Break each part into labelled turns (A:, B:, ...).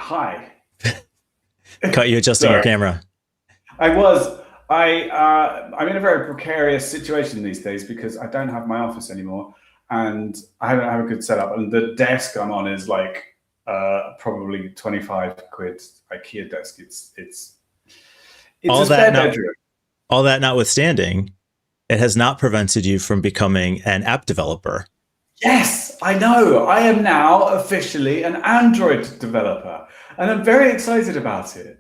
A: Hi.
B: Caught you adjusting your
A: Sorry.
B: camera.
A: I was. I'm in a very precarious situation these days because I don't have my office anymore, and I don't have a good setup. And the desk I'm on is like probably 25 quid IKEA desk. It's a
B: All that
A: spare
B: not
A: bedroom.
B: all that notwithstanding, it has not prevented you from becoming an app developer.
A: Yes, I know. I am now officially an Android developer, and I'm very excited about it.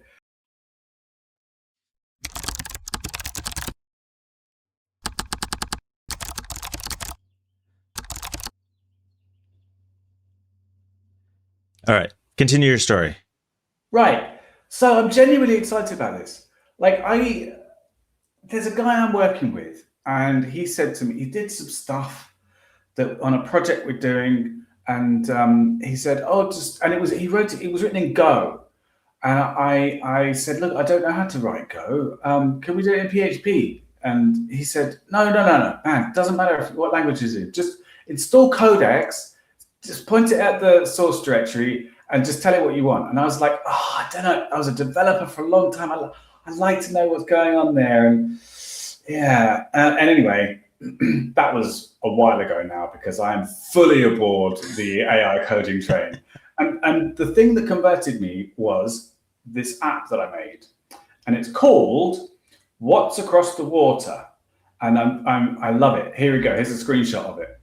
B: All right, continue your story.
A: Right. So I'm genuinely excited about this. Like there's a guy I'm working with, and he said to me, he did some stuff that on a project we're doing, and he said, "Oh, just," and he wrote it. It was written in Go, and I said, "Look, I don't know how to write Go. Can we do it in PHP?" And he said, "No, no, no, no, man. It doesn't matter what language is it. Just install Codex, just point it at the source directory, and just tell it what you want." And I was like, "Oh, I don't know. I was a developer for a long time. I'd like to know what's going on there." And yeah, and anyway, that was a while ago now because I'm fully aboard the AI coding train. And the thing that converted me was this app that I made, and it's called What's Across the Water. And I love it. Here we go. Here's a screenshot of it.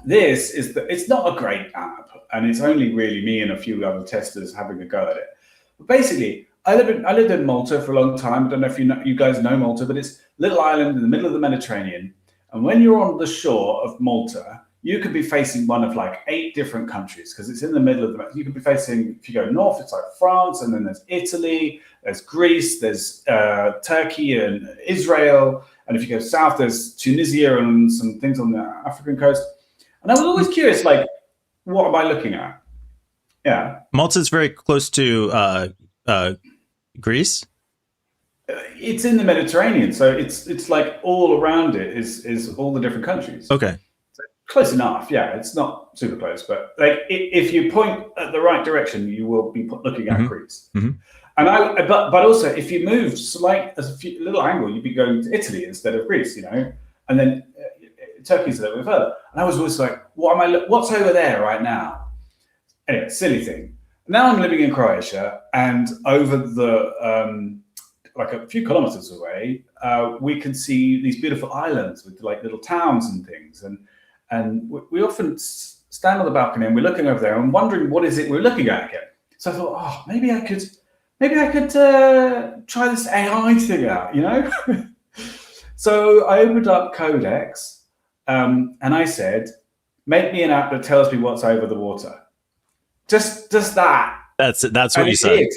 A: It's not a great app, and it's only really me and a few other testers having a go at it. But basically, I lived in Malta for a long time. I don't know if you guys know Malta, but it's a little island in the middle of the Mediterranean. And when you're on the shore of Malta, you could be facing one of like 8 different countries because it's in the middle of the. You could be facing, if you go north, it's like France, and then there's Italy, there's Greece, there's Turkey and Israel, and if you go south, there's Tunisia and some things on the African coast. And I was always curious, like, what am I looking at? Yeah.
B: Malta's very close to uh, Greece.
A: It's in the Mediterranean, so it's like all around it is all the different countries.
B: Okay.
A: Close enough, yeah. It's not super close, but like if you point at the right direction, you will be looking at
B: hmm
A: Greece.
B: hmm
A: And but also if you move a little angle, you'd be going to Italy instead of Greece, and then Turkey's a little bit further. And I was always like, what's over there right now? Anyway, silly thing. Now I'm living in Croatia, and over the like a few kilometers away, we can see these beautiful islands with like little towns and things. And we often stand on the balcony and we're looking over there and wondering what is it we're looking at again. So I thought, oh, maybe I could try this AI thing out. So I opened up Codex, and I said, make me an app that tells me what's over the water. Just that.
B: That's what
A: And
B: you
A: it
B: said.
A: did.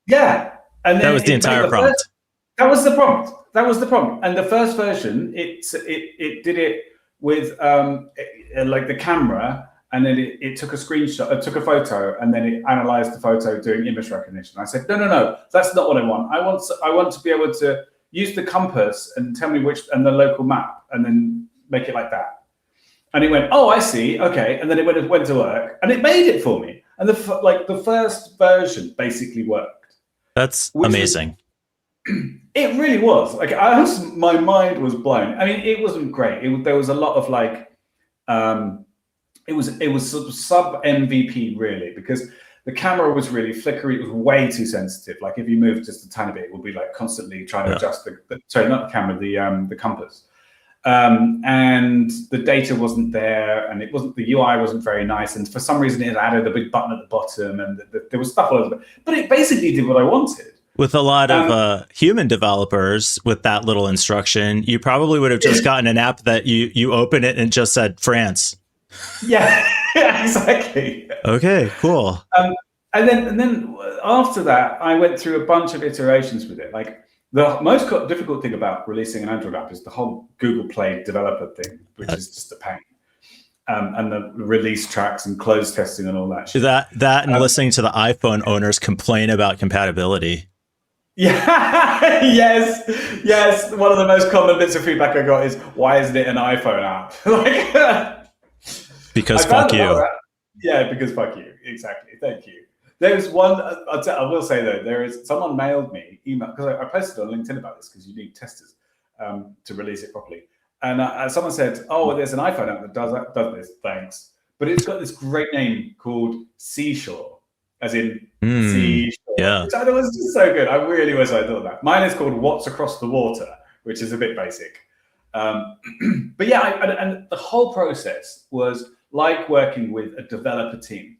A: Yeah. And
B: That
A: then
B: was the
A: it made
B: entire
A: the first.
B: prompt.
A: That was the prompt. That was the prompt. And the first version, it did it with like the camera, and then it took a screenshot, it took a photo, and then it analyzed the photo doing image recognition. I said, no, no, no, that's not what I want. I want to be able to use the compass and tell me and the local map, and then make it like that. And it went, oh, I see, okay. And then it went to work, and it made it for me. And the first version basically worked,
B: That's
A: which was
B: amazing.
A: it really was. Like my mind was blown. I mean, it wasn't great. There was a lot of like, it was sort of sub MVP really because the camera was really flickery. It was way too sensitive. Like if you move just a tiny bit, it would be like constantly trying to
B: Yeah.
A: adjust sorry, not the camera, the compass. And the data wasn't there, and the UI wasn't very nice. And for some reason, it added a big button at the bottom, and there was stuff all over. But it basically did what I wanted.
B: With a lot of
A: Um,
B: human developers with that little instruction, you probably would have just gotten an app that you open it and it just said France.
A: yeah, yeah, exactly.
B: Okay, cool.
A: Um, and then after that, I went through a bunch of iterations with it. Like the most difficult thing about releasing an Android app is the whole Google Play developer thing, which
B: Uh,
A: is just a pain. And the release tracks and close testing and all that shit.
B: that and
A: Um,
B: listening to the iPhone owners complain about compatibility
A: yeah, yes, yes. One of the most common bits of feedback I got is, "Why isn't it an iPhone app?" Like,
B: because
A: I found
B: fuck
A: another
B: you.
A: app. Yeah, because fuck you. Exactly. Thank you. There's one. I will say though, there is someone mailed me email because I posted on LinkedIn about this because you need testers to release it properly. And someone said, "Oh, there's an iPhone app that does this. Thanks." But it's got this great name called Seashore, as in seashore.
B: Yeah.
A: Which I thought was just so good. I really wish I thought that. Mine is called What's Across the Water, which is a bit basic. But yeah, and the whole process was like working with a developer team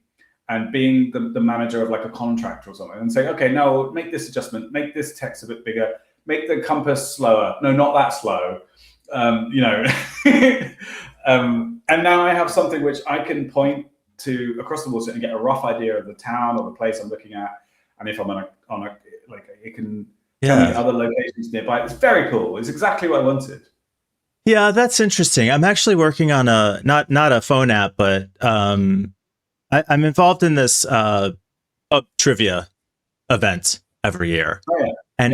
A: and being the manager of like a contractor or something and saying, okay, no, make this adjustment, make this text a bit bigger, make the compass slower. No, not that slow. You know, and now I have something which I can point to across the water and get a rough idea of the town or the place I'm looking at. And if I'm on a like, it can tell me other locations nearby. It's very cool. It's exactly what I wanted.
B: Yeah, that's interesting. I'm actually working on a not a phone app, but I'm involved in this trivia event every year.
A: Oh, yeah.
B: And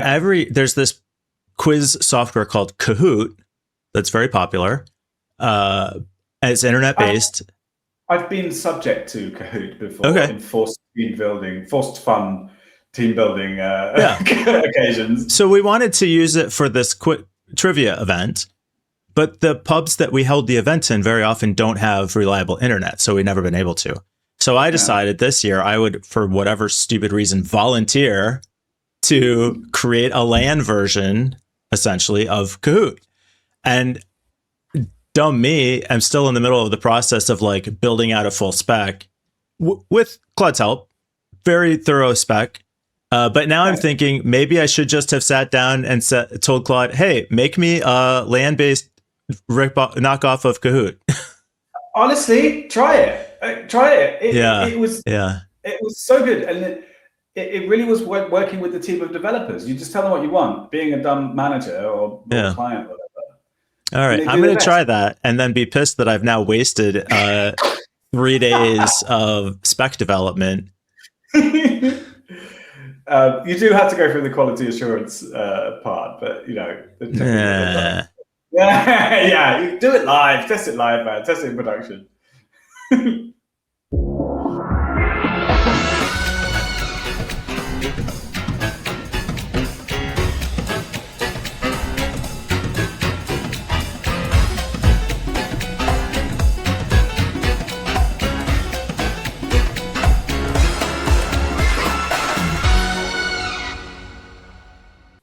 B: there's this quiz software called Kahoot that's very popular. It's internet based.
A: I've been subject to Kahoot before
B: Okay.
A: in forced fun team building occasions.
B: So we wanted to use it for this quick trivia event. But the pubs that we held the event in very often don't have reliable internet, so we've never been able to. So I decided this year I would, for whatever stupid reason, volunteer to create a LAN version, essentially, of Kahoot. And dumb me, I'm still in the middle of the process of like building out a full spec with Claude's help, very thorough spec. But now I'm thinking maybe I should just have sat down and told Claude, hey, make me a LAN-based knockoff of Kahoot.
A: Honestly, try it. Try it. It was so good, and it really was working with the team of developers. You just tell them what you want, being a dumb manager or client, or whatever.
B: All right, I'm going to try that, and then be pissed that I've now wasted 3 days of spec development.
A: You do have to go through the quality assurance part, but you know. Yeah, you do it live, test it live, man. Test it in production.